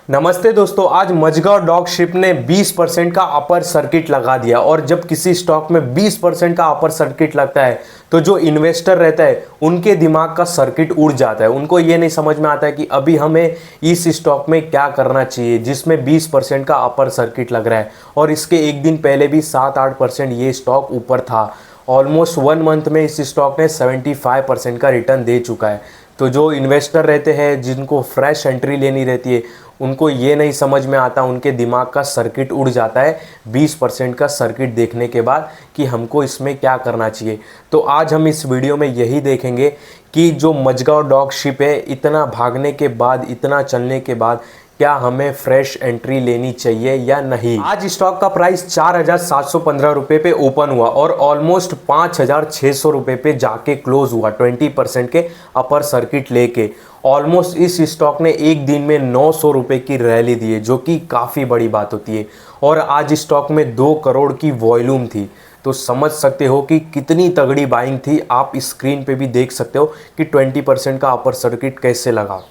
नमस्ते दोस्तों, आज मझगांव डॉग शिप ने 20% का अपर सर्किट लगा दिया। और जब किसी स्टॉक में 20% का अपर सर्किट लगता है तो जो इन्वेस्टर रहता है उनके दिमाग का सर्किट उड़ जाता है। उनको ये नहीं समझ में आता है कि अभी हमें इस स्टॉक में क्या करना चाहिए जिसमें 20% का अपर सर्किट लग रहा है। और इसके एक दिन पहले भी 7-8% ये स्टॉक ऊपर था। ऑलमोस्ट 1 मंथ में इस स्टॉक ने 75% का रिटर्न दे चुका है। तो जो इन्वेस्टर रहते हैं जिनको फ्रेश एंट्री लेनी रहती है उनको ये नहीं समझ में आता, उनके दिमाग का सर्किट उड़ जाता है 20% का सर्किट देखने के बाद कि हमको इसमें क्या करना चाहिए। तो आज हम इस वीडियो में यही देखेंगे कि जो मझगांव डॉग शिप है, इतना भागने के बाद, इतना चलने के बाद क्या हमें फ्रेश एंट्री लेनी चाहिए या नहीं। आज स्टॉक का प्राइस 4,715 रुपये पे ओपन हुआ और ऑलमोस्ट 5,600 रुपये पे जाके क्लोज हुआ 20% के अपर सर्किट लेके। ऑलमोस्ट इस स्टॉक ने एक दिन में 900 रुपये की रैली दी है, जो कि काफ़ी बड़ी बात होती है। और आज स्टॉक में 2 करोड़ की वॉल्यूम थी। तो समझ सकते हो कि कितनी तगड़ी बाइंग थी। आप स्क्रीन पे भी देख सकते हो कि 20% का अपर सर्किट कैसे लगा।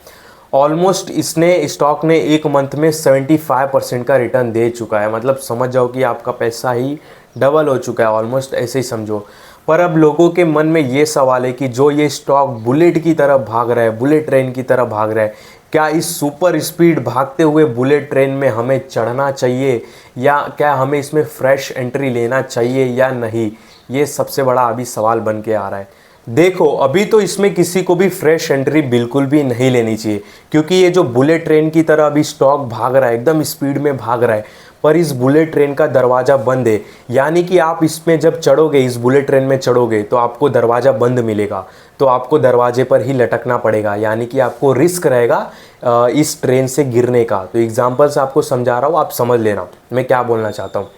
ऑलमोस्ट इसने स्टॉक ने 1 मंथ में 75% का रिटर्न दे चुका है। मतलब समझ जाओ कि आपका पैसा ही डबल हो चुका है, ऑलमोस्ट ऐसे ही समझो। पर अब लोगों के मन में ये सवाल है कि जो ये स्टॉक बुलेट की तरफ भाग रहा है, बुलेट ट्रेन की तरफ भाग रहा है, क्या इस सुपर स्पीड भागते हुए बुलेट ट्रेन में हमें चढ़ना चाहिए या क्या हमें इसमें फ्रेश एंट्री लेना चाहिए या नहीं। ये सबसे बड़ा अभी सवाल बन के आ रहा है। देखो, अभी तो इसमें किसी को भी फ्रेश एंट्री बिल्कुल भी नहीं लेनी चाहिए, क्योंकि ये जो बुलेट ट्रेन की तरह अभी स्टॉक भाग रहा है, एकदम स्पीड में भाग रहा है। पर इस बुलेट ट्रेन का दरवाज़ा बंद है, यानी कि आप इसमें जब चढ़ोगे, इस बुलेट ट्रेन में चढ़ोगे तो आपको दरवाज़ा बंद मिलेगा। तो आपको दरवाजे पर ही लटकना पड़ेगा, यानी कि आपको रिस्क रहेगा इस ट्रेन से गिरने का। तो एग्जाम्पल से आपको समझा रहा हूँ, आप समझ लेना मैं क्या बोलना चाहता हूँ।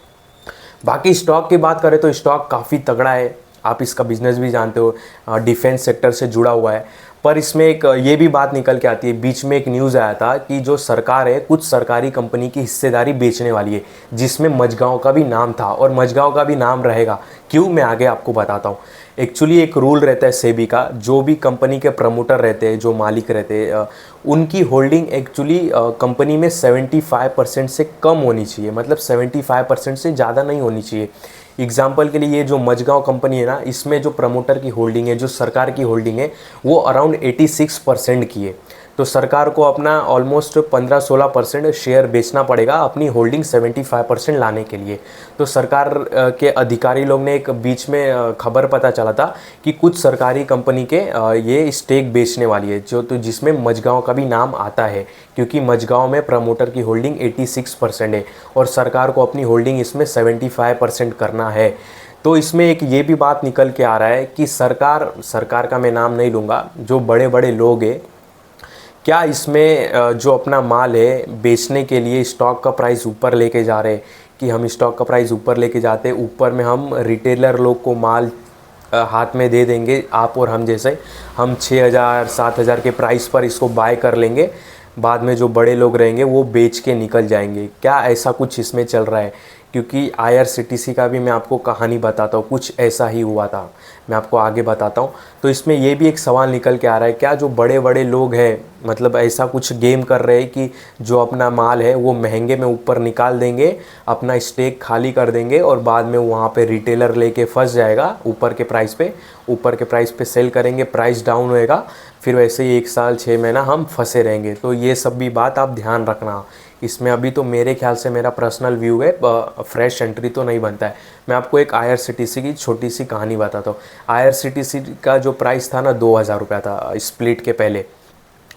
बाकी स्टॉक की बात करें तो स्टॉक काफ़ी तगड़ा है। आप इसका बिजनेस भी जानते हो, डिफेंस सेक्टर से जुड़ा हुआ है। पर इसमें एक ये भी बात निकल के आती है, बीच में एक न्यूज़ आया था कि जो सरकार है कुछ सरकारी कंपनी की हिस्सेदारी बेचने वाली है, जिसमें मझगांव का भी नाम था और मझगांव का भी नाम रहेगा। क्यों, मैं आगे आपको बताता हूँ। एक्चुअली एक रूल रहता है सेबी का, जो भी कंपनी के प्रमोटर रहते हैं, जो मालिक रहते हैं, उनकी होल्डिंग एक्चुअली कंपनी में 75% से कम होनी चाहिए। मतलब 75% से ज़्यादा नहीं होनी चाहिए। एग्जाम्पल के लिए ये जो मझगांव कंपनी है ना, इसमें जो प्रमोटर की होल्डिंग है, जो सरकार की होल्डिंग है, वो अराउंड 86% की है। तो सरकार को अपना ऑलमोस्ट 15-16% शेयर बेचना पड़ेगा अपनी होल्डिंग 75% लाने के लिए। तो सरकार के अधिकारी लोग ने एक बीच में खबर पता चला था कि कुछ सरकारी कंपनी के ये स्टेक बेचने वाली है, जो तो जिसमें मझगांव का भी नाम आता है, क्योंकि मझगांव में प्रमोटर की होल्डिंग 86% है और सरकार को अपनी होल्डिंग इसमें 75% करना है। तो इसमें एक ये भी बात निकल के आ रहा है कि सरकार का मैं नाम नहीं लूँगा, जो बड़े बड़े लोग हैं, क्या इसमें जो अपना माल है बेचने के लिए स्टॉक का प्राइस ऊपर लेके जा रहे हैं, कि हम स्टॉक का प्राइस ऊपर लेके जाते हैं, ऊपर में हम रिटेलर लोग को माल हाथ में दे देंगे, आप और हम जैसे, हम 6,000-7,000 के प्राइस पर इसको बाय कर लेंगे, बाद में जो बड़े लोग रहेंगे वो बेच के निकल जाएंगे। क्या ऐसा कुछ इसमें चल रहा है? क्योंकि IRCTC का भी मैं आपको कहानी बताता हूँ, कुछ ऐसा ही हुआ था, मैं आपको आगे बताता हूँ। तो इसमें ये भी एक सवाल निकल के आ रहा है, क्या जो बड़े बड़े लोग हैं, मतलब ऐसा कुछ गेम कर रहे हैं कि जो अपना माल है वो महंगे में ऊपर निकाल देंगे, अपना स्टेक खाली कर देंगे और बाद में वहाँ पे रिटेलर लेके फंस जाएगा ऊपर के प्राइस पे सेल करेंगे, प्राइस डाउन होएगा, फिर वैसे ही 1 साल 6 महीना हम फंसे रहेंगे। तो ये सब भी बात आप ध्यान रखना इसमें। अभी तो मेरे ख्याल से, मेरा पर्सनल व्यू है, फ्रेश एंट्री तो नहीं बनता है। मैं आपको एक IRCTC की छोटी सी कहानी बताता हूँ। IRCTC का जो प्राइस था ना, 2,000 रुपया था स्प्लिट के पहले।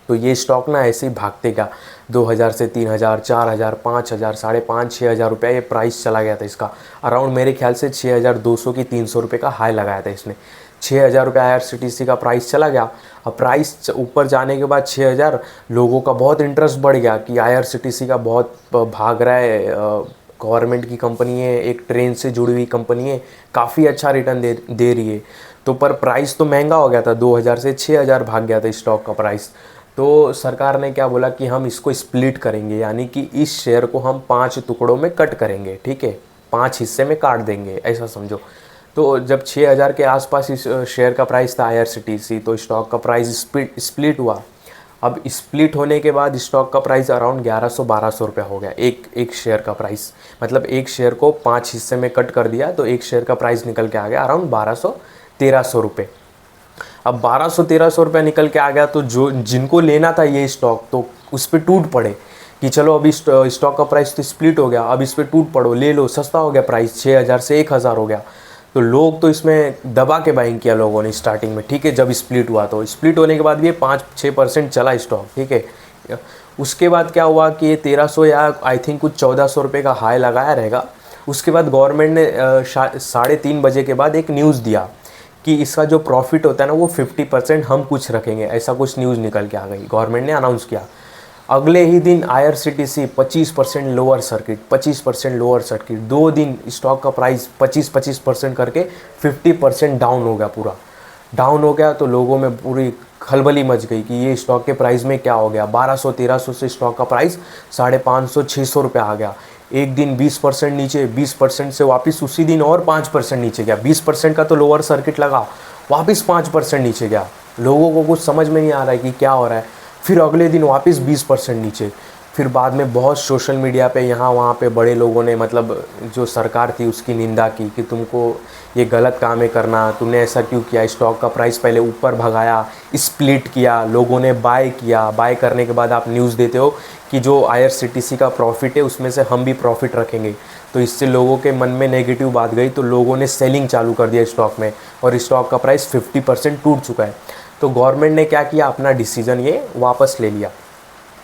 तो ये स्टॉक ना ऐसे ही भागते गया, 2,000 से 3,000, 4,000, 5,000, 5,500, 6,000 रुपया ये प्राइस चला गया था इसका। अराउंड मेरे ख्याल से 6,200 की 300 रुपये का हाई लगाया था इसने। 6,000 रुपये IRCTC का प्राइस चला गया। अब प्राइस ऊपर जाने के बाद 6,000, लोगों का बहुत इंटरेस्ट बढ़ गया कि IRCTC का बहुत भाग रहा है, गवर्नमेंट की कंपनी है, एक ट्रेन से जुड़ी हुई कंपनी है, काफ़ी अच्छा रिटर्न दे रही है। तो पर प्राइस तो महंगा हो गया था, 2,000 से 6,000 भाग गया था स्टॉक का प्राइस। तो सरकार ने क्या बोला कि हम इसको स्प्लिट करेंगे, यानी कि इस शेयर को हम 5 टुकड़ों में कट करेंगे, ठीक है, 5 हिस्से में काट देंगे, ऐसा समझो। तो जब 6,000 के आसपास इस शेयर का प्राइस था IRCTC, तो स्टॉक का प्राइस स्प्लिट हुआ अब स्प्लिट होने के बाद स्टॉक का प्राइस अराउंड 1100-1200 रुपये हो गया एक शेयर का प्राइस। मतलब एक शेयर को 5 हिस्से में कट कर दिया तो एक शेयर का प्राइस निकल के आ गया अराउंड 1200-1300 रुपये। अब 1200-1300 रुपये निकल के आ गया तो जो जिनको लेना था ये स्टॉक तो उस पर टूट पड़े कि चलो अभी स्टॉक का प्राइस तो स्प्लिट हो गया, अब इस पर टूट पड़ो, ले लो, सस्ता हो गया प्राइस, 6000 से 1000 हो गया। तो लोग तो इसमें दबा के बाइंग किया लोगों ने स्टार्टिंग में, ठीक है। जब स्प्लिट हुआ तो स्प्लिट होने के बाद भी 5-6% चला स्टॉक, ठीक है। उसके बाद क्या हुआ कि ये 1300 या आई थिंक कुछ 1400 रुपये का हाई लगाया रहेगा। उसके बाद गवर्नमेंट ने 3:30 बजे के बाद एक न्यूज़ दिया कि इसका जो प्रॉफिट होता है ना वो 50% हम कुछ रखेंगे, ऐसा कुछ न्यूज़ निकल के आ गई, गवर्नमेंट ने अनाउंस किया। अगले ही दिन IRCTC 25% lower circuit, 25% lower circuit, 2 दिन स्टॉक का प्राइस 25% करके 50% डाउन हो गया, पूरा डाउन हो गया। तो लोगों में पूरी खलबली मच गई कि ये स्टॉक के प्राइस में क्या हो गया। 1200-1300 से स्टॉक का प्राइस 550-600 रुपये आ गया। एक दिन 20% नीचे, 20% से वापस उसी दिन और 5% नीचे गया। 20% का तो लोअर सर्किट लगा, वापस 5% नीचे गया। लोगों को कुछ समझ में नहीं आ रहा है कि क्या हो रहा है। फिर अगले दिन वापस 20% नीचे। फिर बाद में बहुत सोशल मीडिया पे यहाँ वहाँ पे बड़े लोगों ने, मतलब जो सरकार थी उसकी निंदा की कि तुमको ये गलत काम है करना, तुमने ऐसा क्यों किया। स्टॉक का प्राइस पहले ऊपर भगाया, स्प्लिट किया, लोगों ने बाय किया, बाय करने के बाद आप न्यूज़ देते हो कि जो IRCTC का प्रॉफिट है उसमें से हम भी प्रॉफिट रखेंगे। तो इससे लोगों के मन में नेगेटिव बात गई, तो लोगों ने सेलिंग चालू कर दिया स्टॉक में और स्टॉक का प्राइस 50% टूट चुका है। तो गवर्नमेंट ने क्या किया, अपना डिसीज़न ये वापस ले लिया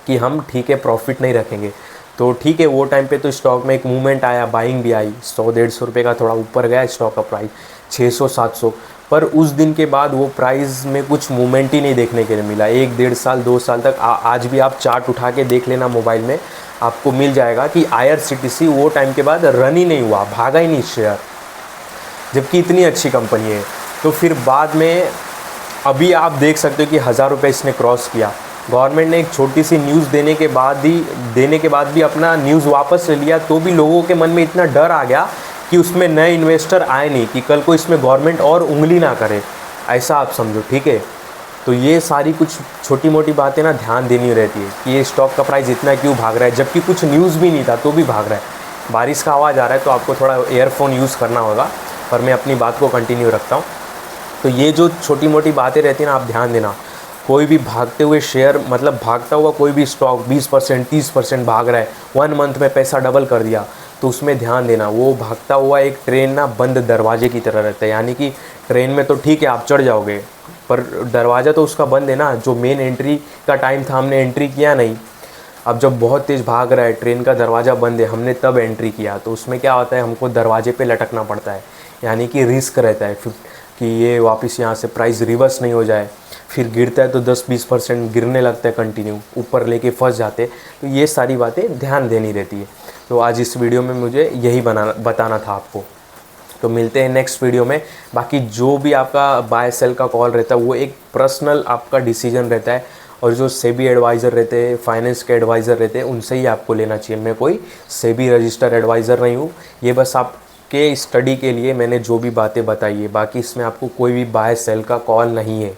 कि हम ठीक है प्रॉफिट नहीं रखेंगे। तो ठीक है, वो टाइम पे तो स्टॉक में एक मूवमेंट आया, बाइंग भी आई, 100-150 रुपये का थोड़ा ऊपर गया स्टॉक का प्राइस, 600-700। पर उस दिन के बाद वो प्राइस में कुछ मूवमेंट ही नहीं देखने के लिए मिला। 1-1.5 साल 2 साल तक आज भी आप चार्ट उठा के देख लेना मोबाइल में, आपको मिल जाएगा कि IRCTC वो टाइम के बाद रन ही नहीं हुआ, भागा ही नहीं शेयर, जबकि इतनी अच्छी कंपनी है। तो फिर बाद में अभी आप देख सकते हो कि 1000 रुपये इसने क्रॉस किया। गवर्नमेंट ने एक छोटी सी न्यूज़ देने के बाद भी अपना न्यूज़ वापस ले लिया, तो भी लोगों के मन में इतना डर आ गया कि उसमें नए इन्वेस्टर आए नहीं कि कल को इसमें गवर्नमेंट और उंगली ना करे, ऐसा आप समझो, ठीक है। तो ये सारी कुछ छोटी मोटी बातें ना ध्यान देनी रहती है कि ये स्टॉक का प्राइस इतना क्यों भाग रहा है, जबकि कुछ न्यूज़ भी नहीं था तो भी भाग रहा है। बारिश का आवाज़ आ रहा है तो आपको थोड़ा एयरफोन यूज़ करना होगा, पर मैं अपनी बात को कंटिन्यू रखता हूँ। तो ये जो छोटी मोटी बातें रहती हैं ना, आप ध्यान देना। कोई भी भागते हुए शेयर, मतलब भागता हुआ कोई भी स्टॉक 20% 30% भाग रहा है, 1 मंथ में पैसा डबल कर दिया, तो उसमें ध्यान देना। वो भागता हुआ एक ट्रेन ना बंद दरवाजे की तरह रहता है, यानी कि ट्रेन में तो ठीक है आप चढ़ जाओगे, पर दरवाज़ा तो उसका बंद है ना। जो मेन एंट्री का टाइम था हमने एंट्री किया नहीं, अब जब बहुत तेज़ भाग रहा है, ट्रेन का दरवाज़ा बंद है, हमने तब एंट्री किया, तो उसमें क्या होता है, हमको दरवाजे पे लटकना पड़ता है, यानी कि रिस्क रहता है फिर कि ये वापस यहाँ से प्राइस रिवर्स नहीं हो जाए। फिर गिरता है तो 10-20% गिरने लगता है कंटिन्यू, ऊपर लेके फंस जाते। तो ये सारी बातें ध्यान देनी रहती है। तो आज इस वीडियो में मुझे यही बताना था आपको। तो मिलते हैं नेक्स्ट वीडियो में। बाकी जो भी आपका बाय सेल का कॉल रहता है वो एक पर्सनल आपका डिसीजन रहता है, और जो सेबी एडवाइज़र रहते हैं, फाइनेंस के एडवाइज़र रहते हैं, उनसे ही आपको लेना चाहिए। मैं कोई सेबी रजिस्टर एडवाइज़र नहीं हूँ, ये बस आपके स्टडी के लिए मैंने जो भी बातें बताई है, बाकी इसमें आपको कोई भी बाय सेल का कॉल नहीं है।